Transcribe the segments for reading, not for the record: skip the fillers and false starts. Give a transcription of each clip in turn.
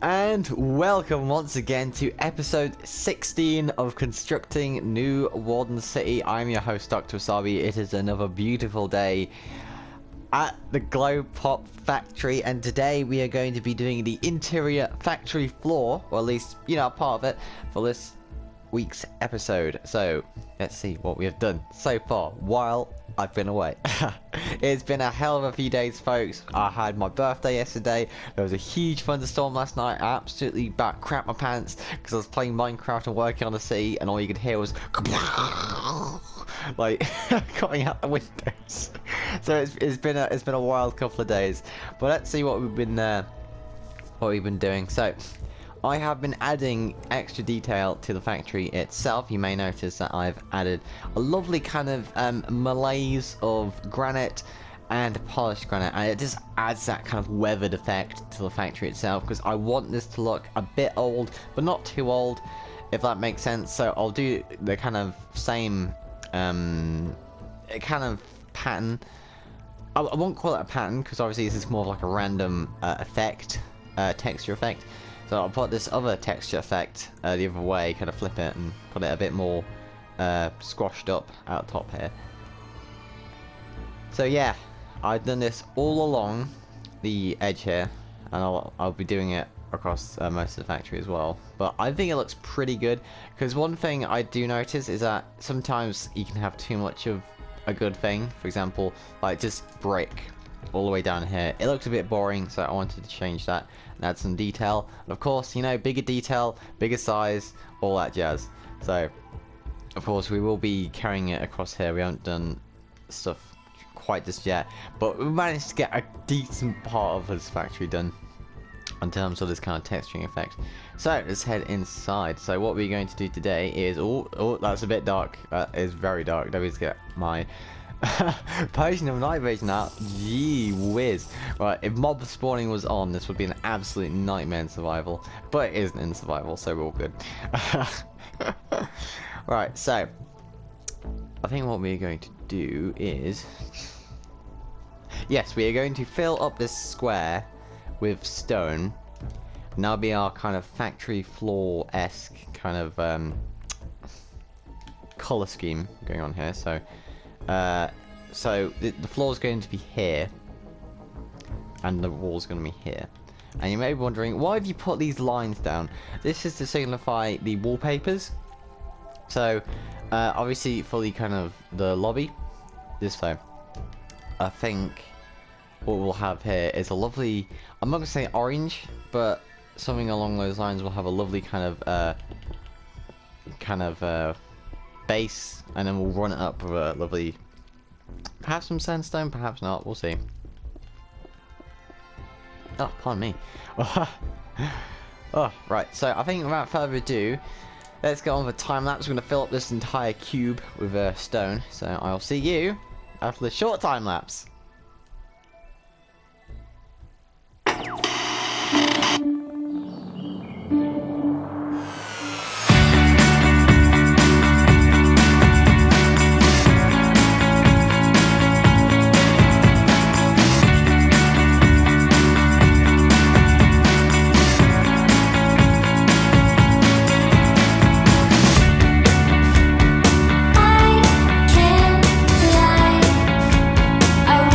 And welcome once again to episode 16 of Constructing New Warden City. I'm your host, Dr. Wasabi. It is another beautiful day at the Glow Pop factory, and today we are going to be doing the interior factory floor, or at least, you know, part of it, for this week's episode. So, let's see what we have done so far while I've been away. It's been a hell of a few days, folks. I had my birthday yesterday. There was a huge thunderstorm last night. I absolutely crap my pants because I was playing Minecraft and working on the city, and all you could hear was like coming out the windows. So it's been a wild couple of days. But let's see what we've been doing. So I have been adding extra detail to the factory itself. You may notice that I've added a lovely kind of malaise of granite and polished granite, and it just adds that kind of weathered effect to the factory itself, because I want this to look a bit old but not too old, if that makes sense. So I'll do the kind of same kind of pattern. I won't call it a pattern because obviously this is more of like a random effect, texture effect. So I'll put this other texture effect the other way, kind of flip it and put it a bit more squashed up out top here. So yeah, I've done this all along the edge here, and I'll be doing it across most of the factory as well. But I think it looks pretty good, because one thing I do notice is that sometimes you can have too much of a good thing. For example, like just brick all the way down here. It looks a bit boring, so I wanted to change that and add some detail. And of course, you know, bigger detail, bigger size, all that jazz. So, of course, we will be carrying it across here. We haven't done stuff quite just yet, but we managed to get a decent part of this factory done in terms of this kind of texturing effect. So let's head inside. So what we're going to do today is, oh, that's a bit dark. That is very dark. Let me just get my potion of night vision out. Gee whiz. Right, if mob spawning was on, this would be an absolute nightmare in survival, but it isn't in survival, so we're all good. Right, so I think what we're going to do is, yes, we are going to fill up this square with stone. And that'll be our kind of factory floor-esque kind of color scheme going on here. So the floor is going to be here, and the wall's going to be here. And you may be wondering, why have you put these lines down? This is to signify the wallpapers. So obviously for the kind of the lobby, this way, I think what we'll have here is a lovely, I'm not going to say orange, but something along those lines. Will have a lovely kind of base, and then we'll run it up with a lovely, perhaps some sandstone, perhaps not, we'll see. Oh, pardon me. Oh, right, so I think without further ado, let's get on with the time lapse. We're going to fill up this entire cube with stone, so I'll see you after the short time lapse. I can't lie. I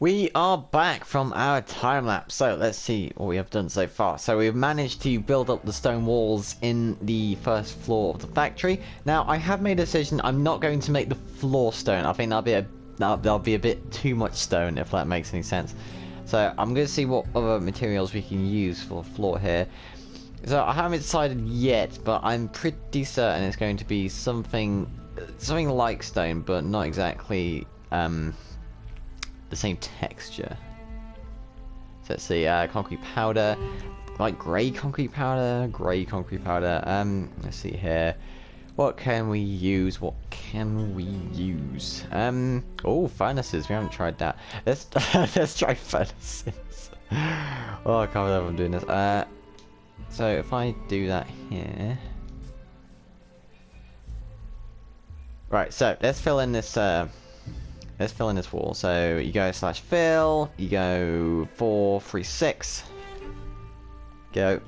We are back from our time lapse, so let's see what we have done so far. So we've managed to build up the stone walls in the first floor of the factory. Now I have made a decision, I'm not going to make the floor stone. I think that'll be a bit too much stone, if that makes any sense. So I'm going to see what other materials we can use for the floor here. So I haven't decided yet, but I'm pretty certain it's going to be something like stone, but not exactly the same texture. So let's see, concrete powder, like grey concrete powder. Let's see here. What can we use? Oh, furnaces. We haven't tried that. Let's let's try furnaces. Oh, I can't believe I'm doing this. So if I do that here, right? So let's fill in this. Let's fill in this wall. So you go /fill. You go 4, 3, 6. Go.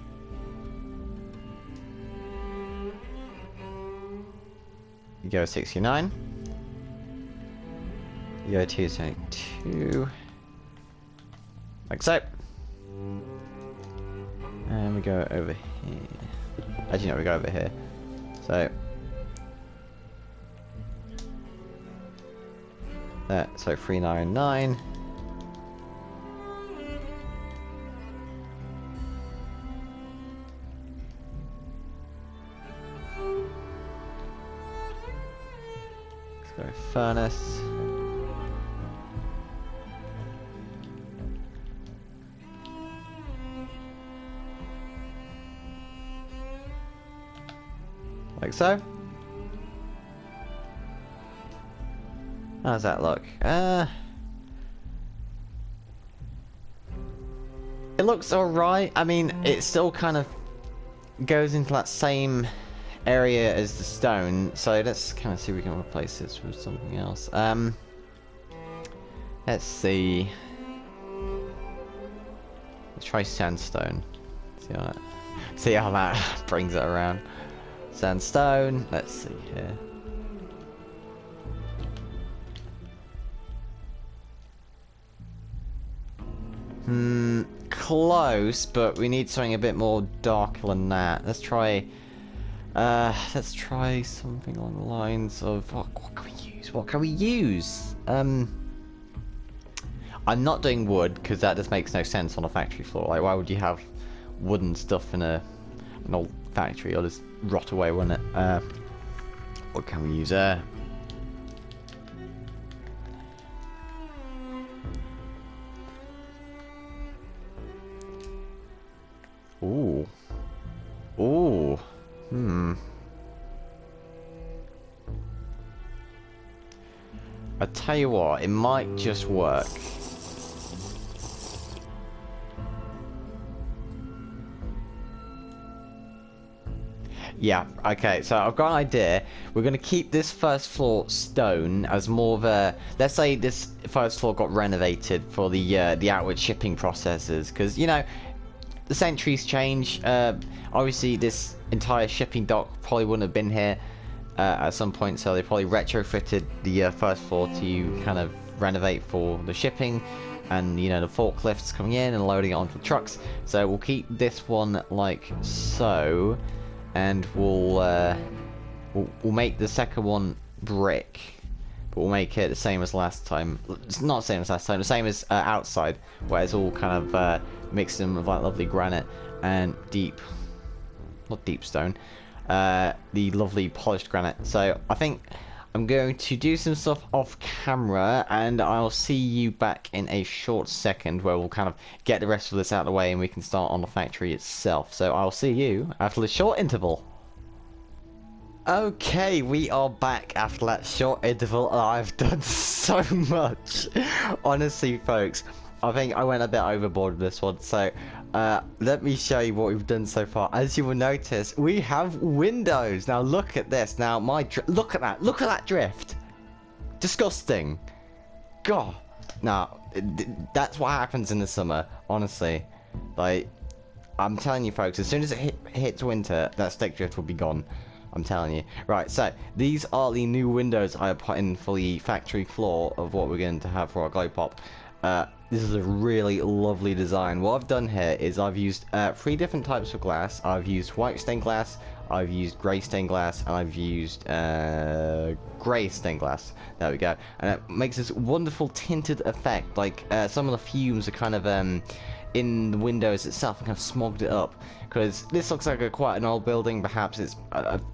You go 69. You go 272. Like so. And we go over here. Actually, no, we go over here. So. That, so 399. Let's go furnace. Like so. How does that look? It looks alright. I mean, it still kind of goes into that same area as the stone. So let's kind of see if we can replace this with something else. Let's see. Let's try sandstone. See how that brings it around. Sandstone. Let's see here. Close, but we need something a bit more darker than that. Let's try something along the lines of what can we use? I'm not doing wood because that just makes no sense on a factory floor. Like, why would you have wooden stuff in an old factory? It'll just rot away, wouldn't it? What can we use there? Ooh. Ooh. I tell you what, it might just work. Yeah, okay, so I've got an idea. We're going to keep this first floor stone as more of a... Let's say this first floor got renovated for the outward shipping processes, because, you know, the centuries change. Obviously, this entire shipping dock probably wouldn't have been here at some point, so they probably retrofitted the first floor to kind of renovate for the shipping and, you know, the forklifts coming in and loading it onto the trucks. So we'll keep this one like so, and we'll make the second one brick, but we'll make it the same as last time. It's not the same as last time, the same as outside, where it's all kind of mixed in with like lovely granite and not deep stone, the lovely polished granite. So I think I'm going to do some stuff off camera, and I'll see you back in a short second where we'll kind of get the rest of this out of the way and we can start on the factory itself. So I'll see you after the short interval. Okay, we are back after that short interval, and I've done so much. Honestly, folks, I think I went a bit overboard with this one, so let me show you what we've done so far. As you will notice, we have windows. Now look at this. Now look at that drift. Disgusting. God. Now that's what happens in the summer, honestly. Like, I'm telling you, folks, as soon as it hits winter, that stick drift will be gone. I'm telling you. Right, so these are the new windows I have put in for the factory floor of what we're going to have for our glow pop. This is a really lovely design. What I've done here is I've used 3 different types of glass. I've used white stained glass, I've used grey stained glass, and I've used grey stained glass. There we go. And it makes this wonderful tinted effect. Like some of the fumes are kind of in the windows itself and kind of smogged it up. Because this looks like quite an old building. Perhaps it's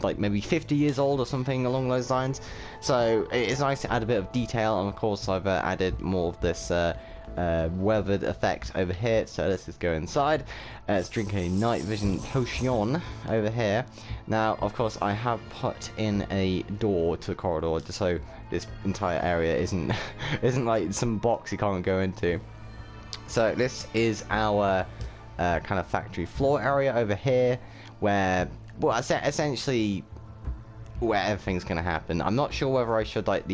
like maybe 50 years old or something along those lines. So it's nice to add a bit of detail. And of course I've added more of this weathered effect over here. So let's just go inside. Let's drink a night vision potion over here. Now of course I have put in a door to the corridor just so this entire area isn't like some box you can't go into. So this is our kind of factory floor area over here, where, well, essentially where everything's going to happen. I'm not sure whether I should like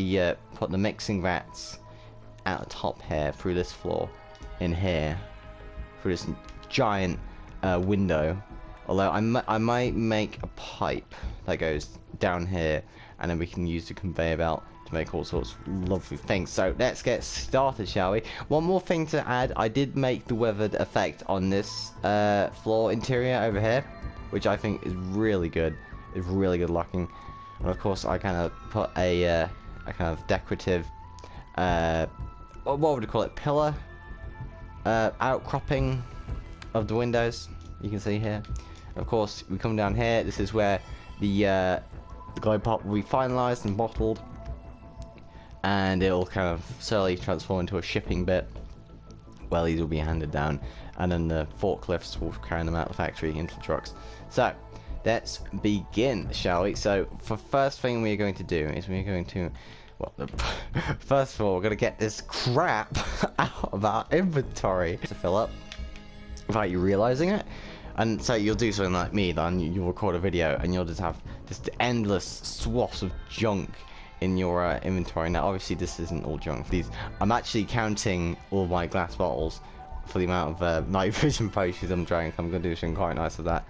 put the mixing vats out the top here through this floor, in here, through this giant window. Although I might make a pipe that goes down here, and then we can use the conveyor belt to make all sorts of lovely things. So let's get started, shall we? One more thing to add, I did make the weathered effect on this floor interior over here, which I think is really good. It's really good looking. And of course I kind of put a kind of decorative, what would you call it, pillar outcropping of the windows, you can see here. Of course we come down here, this is where the glow pop will be finalized and bottled, and it'll kind of slowly transform into a shipping bit where these will be handed down, and then the forklifts will carry them out of the factory into the trucks. So let's begin, shall we? So for first thing we're going to do is we're going to, well, first of all we're going to get this crap out of our inventory to fill up without you realizing it. And so you'll do something like me, then you'll record a video and you'll just have this endless swaths of junk in your inventory. Now obviously this isn't all junk. I'm actually counting all my glass bottles for the amount of night vision potions I'm drinking. I'm going to do something quite nice with that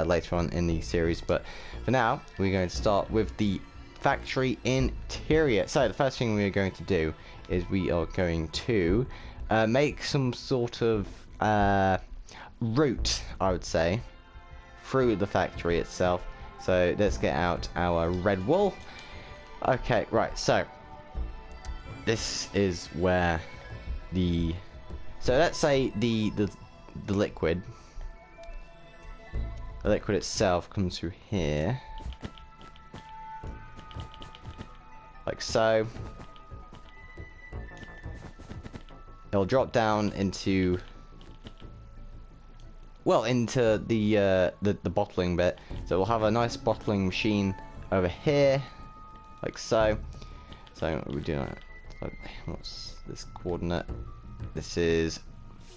later on in the series. But for now, we're going to start with the factory interior. So the first thing we're going to do is we are going to make some sort of route, I would say, through the factory itself. So let's get out our red wool. Okay, right, so this is where so let's say the liquid itself comes through here, like so. It'll drop down into, well, into the bottling bit. So we'll have a nice bottling machine over here, like so. So we're doing, what's this coordinate? This is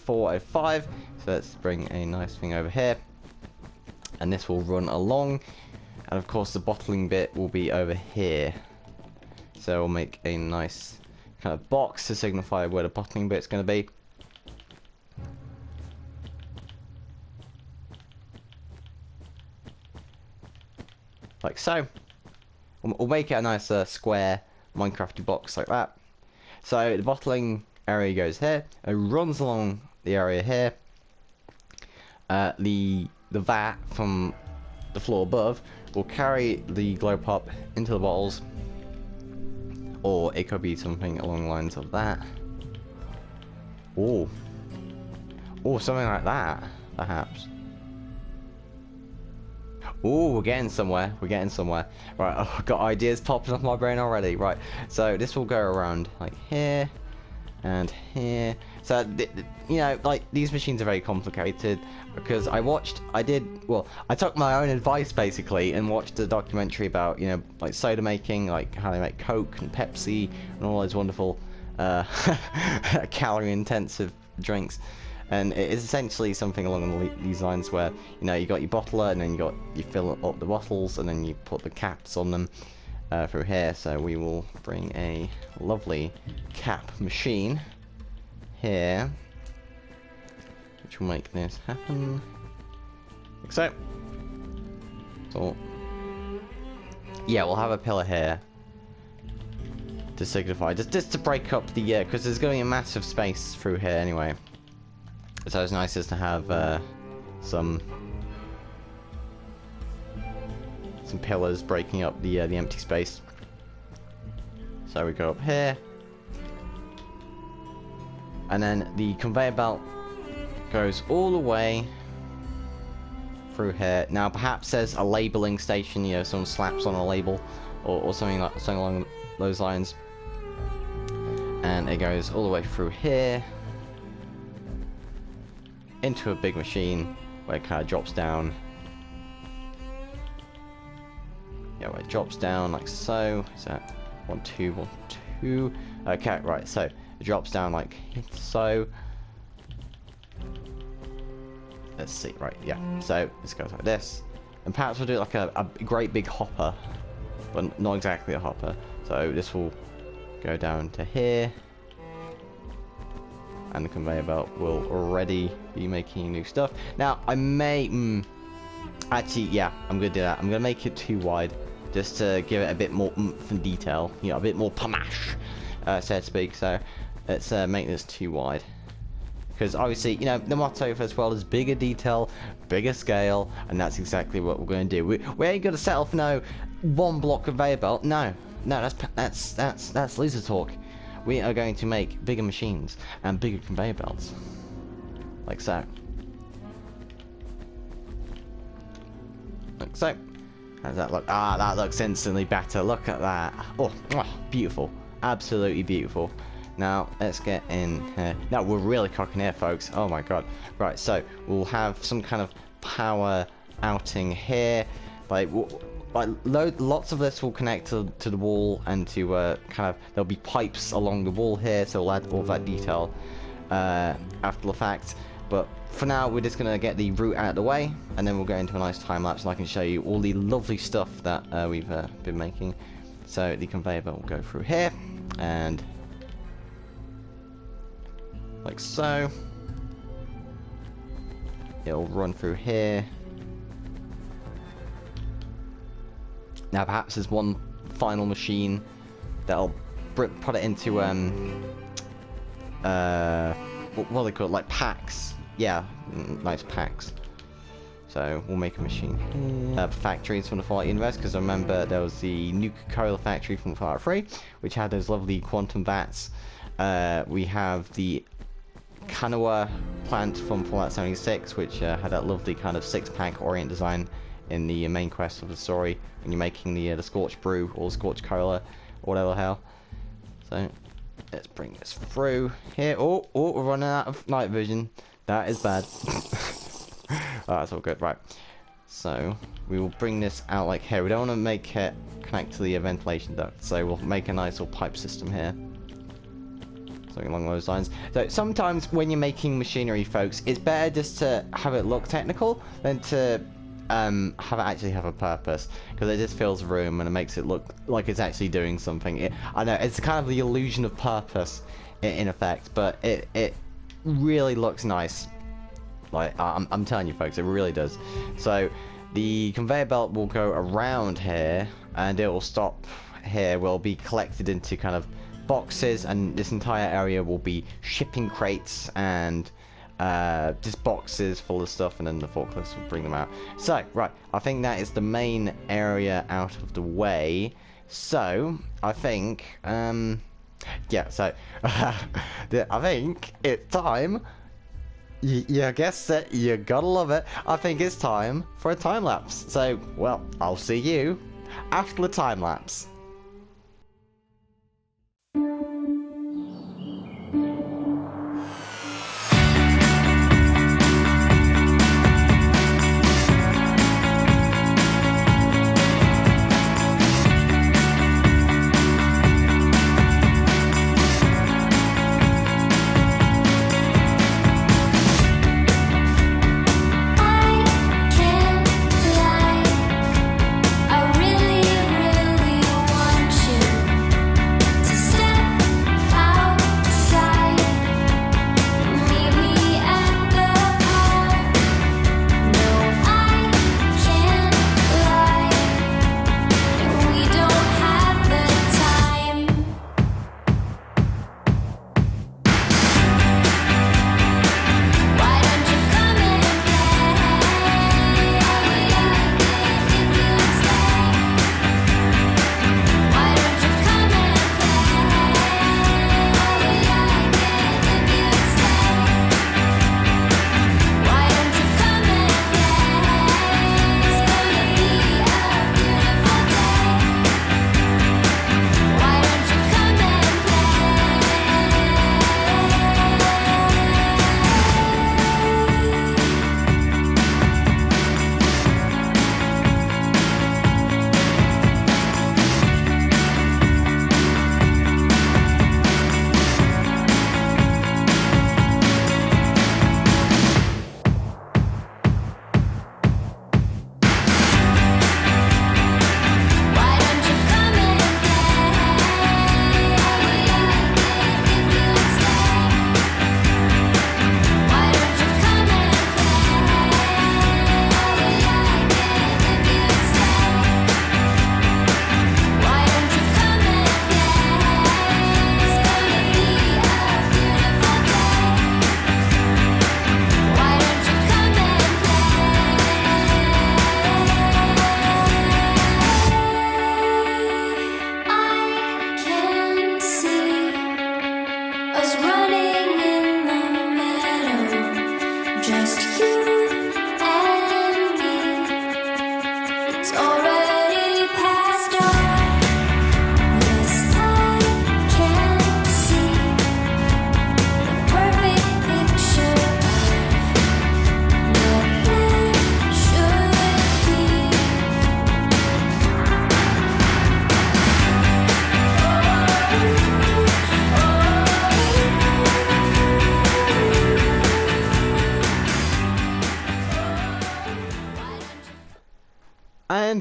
405. So let's bring a nice thing over here, and this will run along. And of course the bottling bit will be over here. So we'll make a nice kind of box to signify where the bottling bit's going to be. Like so. We'll make it a nice square Minecrafty box like that. So the bottling area goes here, it runs along the area here. The vat from the floor above will carry the glow pop into the bottles, or it could be something along the lines of that. Oh, something like that, perhaps. Oh, we're getting somewhere. We're getting somewhere. Right, I've got ideas popping off my brain already. Right, so this will go around like here and here. So, you know, like, these machines are very complicated because I took my own advice basically and watched a documentary about, you know, like soda making, like how they make Coke and Pepsi and all those wonderful calorie intensive drinks. And it is essentially something along these lines where, you know, you got your bottler and then you fill up the bottles and then you put the caps on them through here. So we will bring a lovely cap machine here, which will make this happen. Like so. So yeah, we'll have a pillar here. to signify, just to break up the because there's going to be a massive space through here anyway. So it's nice just to have some pillars breaking up the empty space. So we go up here, and then the conveyor belt goes all the way through here. Now perhaps there's a labeling station, you know, someone slaps on a label or something along those lines, and it goes all the way through here into a big machine where it kind of drops down. Yeah, where it drops down like so. Is that 1, 2, 1, 2? Okay, right. So it drops down like so. Let's see, right, yeah. So this goes like this, and perhaps we'll do like a great big hopper, but not exactly a hopper. So this will go down to here, and the conveyor belt will already be making new stuff. Now I may, actually, yeah, I'm gonna do that. I'm gonna make it too wide, just to give it a bit more oomph and detail, you know, a bit more panache, so to speak. So let's make this too wide. Because obviously, you know, the motto for this world is bigger detail, bigger scale, and that's exactly what we're going to do. We ain't going to settle for no one block conveyor belt. No, that's loser talk. We are going to make bigger machines and bigger conveyor belts, like so. Like so. How does that look? Ah, that looks instantly better. Look at that. Oh, beautiful, absolutely beautiful. Now let's get in here. Now we're really cocking here, folks. Oh my god. Right, so we'll have some kind of power outing here. Like lots of this will connect to the wall, and to kind of, there'll be pipes along the wall here, so we'll add all that detail after the fact. But for now, we're just gonna get the route out of the way, and then we'll go into a nice time lapse, and I can show you all the lovely stuff that we've been making. So the conveyor belt will go through here, and like so. It'll run through here. Now perhaps there's one final machine that'll put it into what are they called? Like packs. Yeah, nice packs. So we'll make a machine here. Factories from the Fallout universe, because I remember there was the Nuka-Cola factory from Fallout 3, which had those lovely quantum vats. We have the Kanawa plant from Fallout 76, which had that lovely kind of six-pack orient design in the main quest of the story when you're making the Scorched Brew or Scorched Cola or whatever the hell. So let's bring this through here. Oh, we're running out of night vision. That is bad. Oh, that's all good, right. So we will bring this out like here. We don't want to make it connect to the ventilation duct, so we'll make a nice little pipe system here. Something along those lines. So sometimes when you're making machinery, folks, it's better just to have it look technical than to have it actually have a purpose, because it just fills the room and it makes it look like it's actually doing something. I know it's kind of the illusion of purpose in effect, but it really looks nice. Like I'm telling you, folks, it really does. So the conveyor belt will go around here, and it will stop here. Will be collected into kind of boxes, and this entire area will be shipping crates and just boxes full of stuff, and then the forklifts will bring them out. So right, I think that is the main area out of the way. So I think yeah, so I think it's time. Yeah, I guess that you gotta love it. I think it's time for a time lapse. So, well, I'll see you after the time lapse. I can't lie, I really, really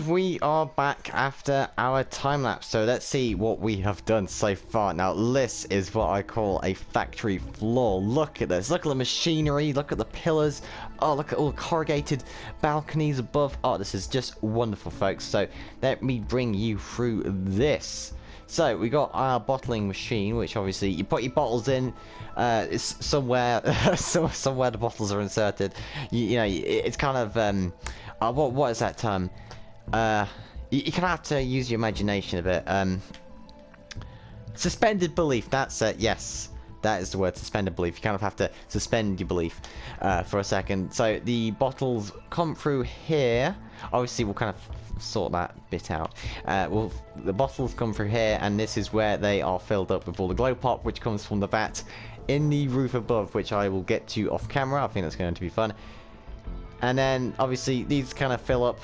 And we are back after our time lapse. So let's see what we have done so far. Now this is what I call a factory floor. Look at this. Look at the machinery. Look at the pillars. Oh, look at all the corrugated balconies above. Oh, this is just wonderful, folks. So let me bring you through this. So we got our bottling machine, which obviously you put your bottles in. It's somewhere, somewhere the bottles are inserted. You know, it's kind of what is that term? You kind of have to use your imagination a bit. Suspended belief. That's it. Yes, that is the word. Suspended belief. You kind of have to suspend your belief for a second. So the bottles come through here. Obviously, we'll kind of sort that bit out. Well, the bottles come through here, and this is where they are filled up with all the glow pop, which comes from the vat in the roof above, which I will get to off camera. I think that's going to be fun. And then obviously these kind of fill up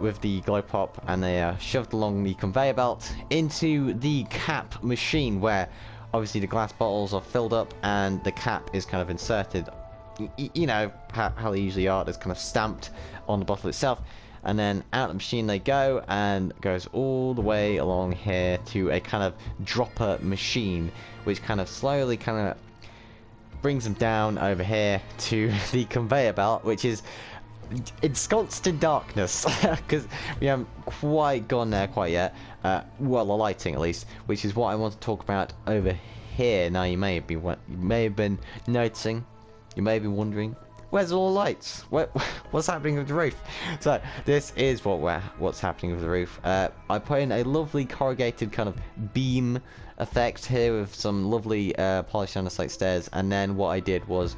with the glow pop, and they are shoved along the conveyor belt into the cap machine, where obviously the glass bottles are filled up and the cap is kind of inserted. You know how they usually are. It's kind of stamped on the bottle itself. And then out the machine they go, and goes all the way along here to a kind of dropper machine, which kind of slowly kind of brings them down over here to the conveyor belt, which is ensconced in darkness because we haven't quite gone there quite yet. Well, the lighting at least, which is what I want to talk about over here. Now you may have been noticing, you may have been wondering, where's all the lights? What's happening with the roof? So this is what's happening with the roof. I put in a lovely corrugated kind of beam effect here with some lovely polished andesite stairs, and then what I did was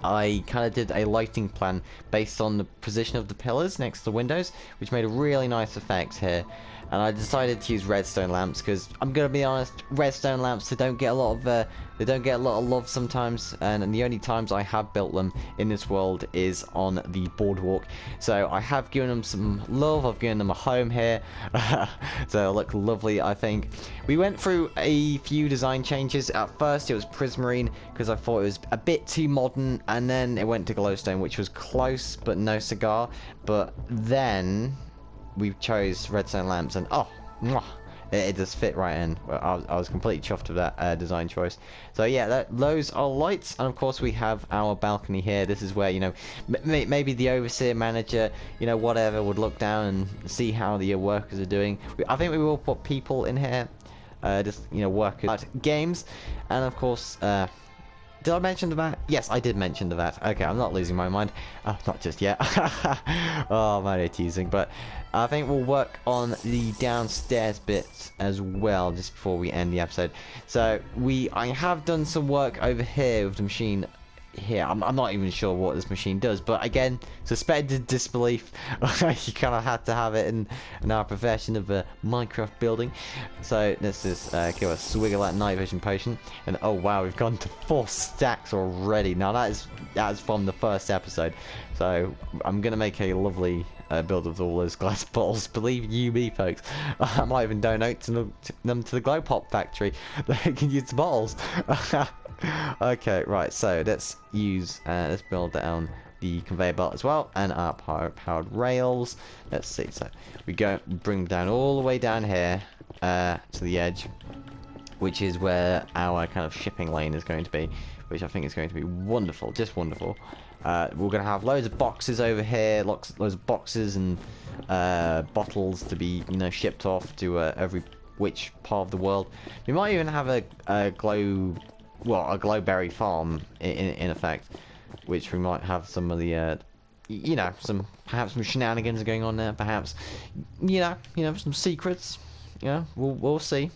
I kind of did a lighting plan based on the position of the pillars next to the windows, which made a really nice effect here. And I decided to use redstone lamps because I'm gonna be honest, redstone lamps they don't get a lot of love sometimes, and the only times I have built them in this world is on the boardwalk. So I have given them some love. I've given them a home here, so they look lovely. I think we went through a few design changes. At first it was prismarine because I thought it was a bit too modern, and then it went to glowstone, which was close but no cigar. But then we chose redstone lamps, and oh, mwah, it just fit right in. I was completely chuffed with that design choice. So yeah, those are lights, and of course we have our balcony here. This is where, you know, maybe the overseer, manager, you know, whatever, would look down and see how the workers are doing. I think we will put people in here, just, you know, workers at games, and of course, did I mention the vat? Yes, I did mention the vat. Okay, I'm not losing my mind. Not just yet. Oh, man, it's teasing. But I think we'll work on the downstairs bits as well, just before we end the episode. So, I have done some work over here with the machine here. I'm not even sure what this machine does, but again, suspended disbelief. You kind of had to have it in our profession of Minecraft building. So let's just give a swig of that night vision potion, and oh wow, we've gone to 4 stacks already. Now that is from the first episode, so I'm gonna make a lovely build with all those glass bottles. Believe you me, folks. I might even donate them to the glow pop factory. They can use the bottles. Okay, right, so let's build down the conveyor belt as well, and our powered rails. Let's see, so we bring down all the way down here to the edge, which is where our kind of shipping lane is going to be, which I think is going to be wonderful, just wonderful. We're going to have loads of boxes over here, loads of boxes and bottles to be, you know, shipped off to every which part of the world. We might even have a glowberry farm in effect, which we might have some of the you know, perhaps some shenanigans going on there, perhaps, you know, some secrets. Yeah, we'll see.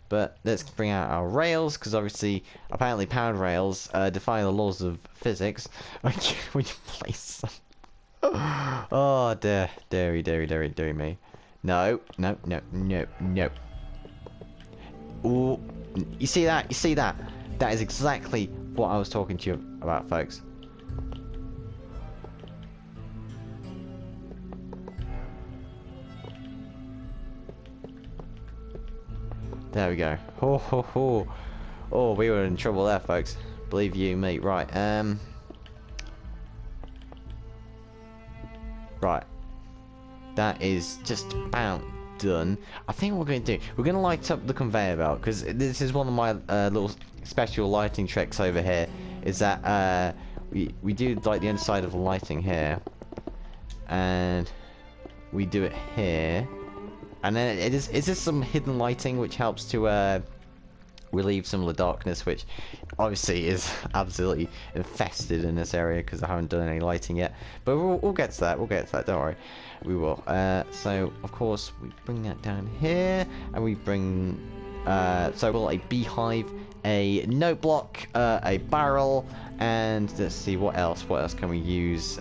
But let's bring out our rails, because obviously apparently powered rails defy the laws of physics. When you place them. Oh dear me. No. Ooh, you see that? That is exactly what I was talking to you about, folks. There we go. Oh, we were in trouble there, folks. Believe you me. Right, right. that is just about done. I think what we're going to do, we're going to light up the conveyor belt, because this is one of my little special lighting tricks over here, is that we do like the inside of the lighting here, and we do it here, and then it's just some hidden lighting which helps to relieve some of the darkness, which obviously is absolutely infested in this area because I haven't done any lighting yet. But we'll get to that. We'll get to that. Don't worry, we will. So of course we bring that down here, and we bring so we'll a beehive, a note block, a barrel, and let's see what else. What else can we use?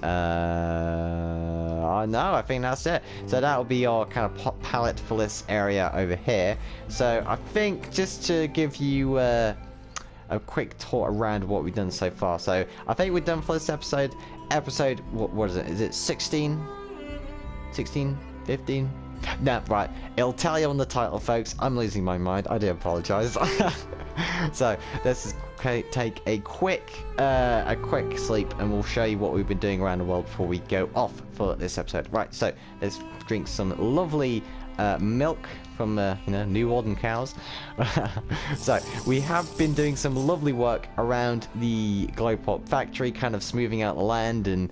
No, I think that's it. So that will be our kind of palette for this area over here. So I think just to give you a quick tour around what we've done so far. So I think we're done for this episode. What is it? Is it 16? 16? 15? No, right. It'll tell you on the title, folks. I'm losing my mind. I do apologize. So let's just take a quick sleep, and we'll show you what we've been doing around the world before we go off for this episode. Right. So let's drink some lovely milk from New Warden cows. So we have been doing some lovely work around the Glowpop factory, kind of smoothing out the land and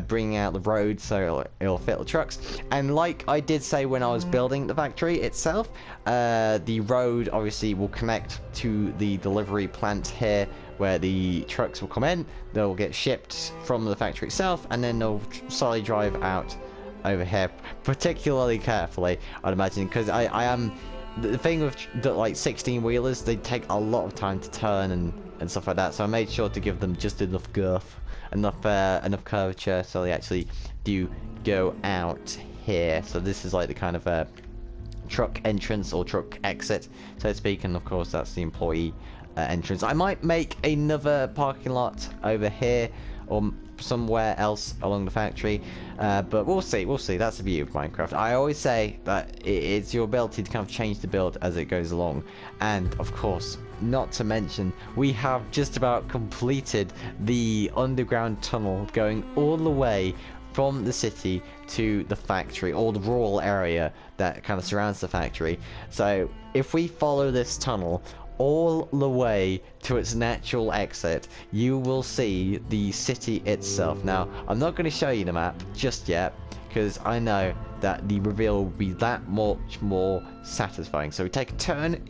bringing out the road so it'll fit the trucks. And like I did say when I was building the factory itself, the road obviously will connect to the delivery plant here, where the trucks will come in, they'll get shipped from the factory itself, and then they'll slowly drive out over here, particularly carefully, I'd imagine, because I am the thing with like 16 wheelers, they take a lot of time to turn and stuff like that, so I made sure to give them just enough girth, enough curvature, so they actually do go out here. So this is like the kind of truck entrance or truck exit, so to speak, and of course that's the employee entrance. I might make another parking lot over here or somewhere else along the factory, but we'll see. That's the beauty of Minecraft. I always say that it's your ability to kind of change the build as it goes along, and of course, not to mention, we have just about completed the underground tunnel going all the way from the city to the factory, or the rural area that kind of surrounds the factory. So if we follow this tunnel all the way to its natural exit, you will see the city itself. Now, I'm not going to show you the map just yet, because I know that the reveal will be that much more satisfying. So we take a turn,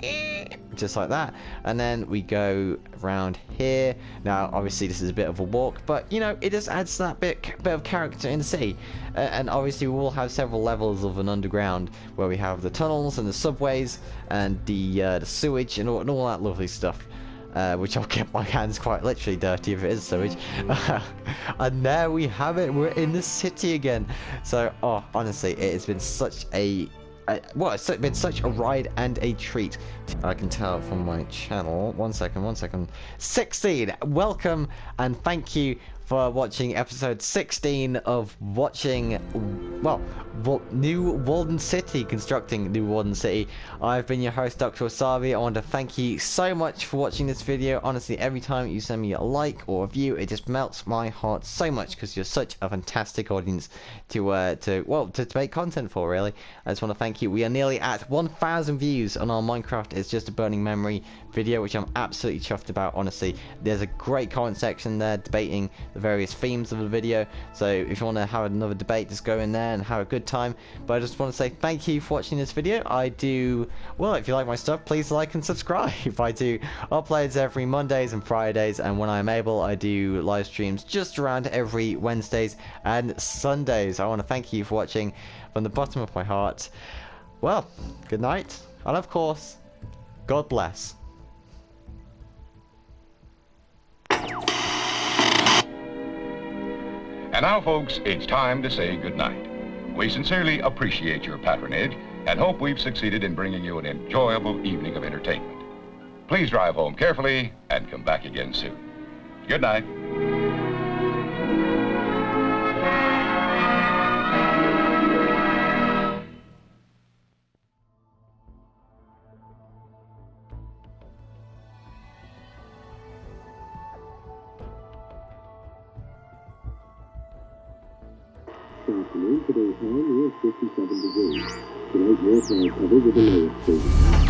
just like that, and then we go around here. Now, obviously, this is a bit of a walk, but, it just adds that bit of character in the city. And obviously, we will have several levels of an underground, where we have the tunnels and the subways, and the sewage, and all that lovely stuff. Which I'll get my hands quite literally dirty if it is sewage. And there we have it, we're in the city again. So, honestly, it has been such it's been such a ride and a treat. I can tell from my channel. One second. 16! Welcome and thank you for watching episode 16 of New Walden City, constructing New Walden City. I've been your host, Dr. Wasabi. I want to thank you so much for watching this video. Honestly, every time you send me a like or a view, it just melts my heart so much, because you're such a fantastic audience to make content for, really. I just want to thank you. We are nearly at 1,000 views on our Minecraft It's Just a Burning Memory video, which I'm absolutely chuffed about, honestly. There's a great comment section there debating the various themes of the video, so if you want to have another debate, just go in there and have a good time. But I just want to say thank you for watching this video. If you like my stuff, please like and subscribe. I do uploads every Mondays and Fridays, and when I'm able, I do live streams just around every Wednesdays and Sundays. I want to thank you for watching from the bottom of my heart. Well, good night, and of course, God bless. And now, folks, it's time to say goodnight. We sincerely appreciate your patronage and hope we've succeeded in bringing you an enjoyable evening of entertainment. Please drive home carefully and come back again soon. Good night. afternoon, today's high near 57 degrees. Tonight, more cloud cover with the lowest 30.